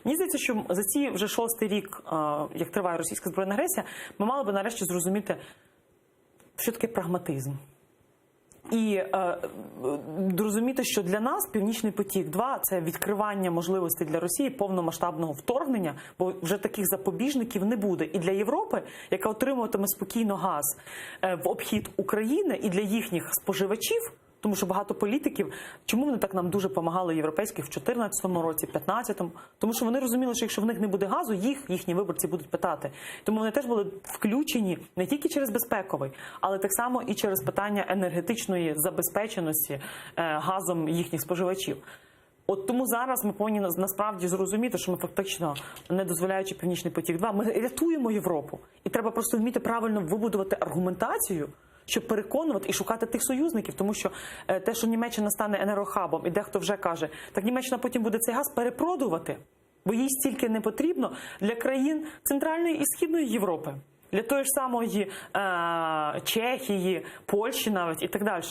Мені здається, що за ці вже 6-й рік, як триває російська збройна агресія, ми мали би нарешті зрозуміти, що таке прагматизм. І розуміти, що для нас Північний потік-2 – це відкривання можливостей для Росії повномасштабного вторгнення, бо вже таких запобіжників не буде. І для Європи, яка отримуватиме спокійно газ в обхід України, і для їхніх споживачів, тому що багато політиків, чому вони так нам дуже допомагали європейських в 2014 році, 2015? Тому що вони розуміли, що якщо в них не буде газу, їхні виборці будуть питати. Тому вони теж були включені не тільки через безпековий, але так само і через питання енергетичної забезпеченості газом їхніх споживачів. От тому зараз ми повинні насправді зрозуміти, що ми фактично, не дозволяючи Північний потік-2, ми рятуємо Європу. І треба просто вміти правильно вибудувати аргументацію, щоб переконувати і шукати тих союзників. Тому що те, що Німеччина стане енергохабом, і дехто вже каже, так Німеччина потім буде цей газ перепродувати, бо їй стільки не потрібно для країн Центральної і Східної Європи, для тої ж самої Чехії, Польщі навіть і так далі.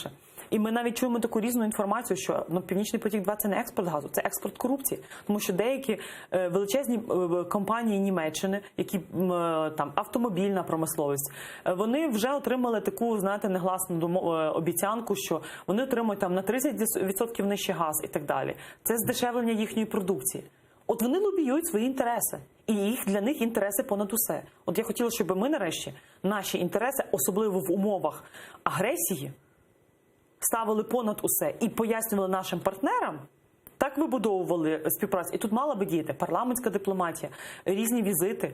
І ми навіть чуємо таку різну інформацію, що Північний потік-2 – це не експорт газу, це експорт корупції. Тому що деякі величезні компанії Німеччини, які там автомобільна промисловість, вони вже отримали таку, знаєте, негласну обіцянку, що вони отримують там на 30% нижче газ і так далі. Це здешевлення їхньої продукції. От вони лобіюють свої інтереси. І для них інтереси понад усе. От я хотіла, щоб ми нарешті наші інтереси, особливо в умовах агресії, ставили понад усе і пояснювали нашим партнерам, так вибудовували співпрацю. І тут мала би діяти парламентська дипломатія, різні візити.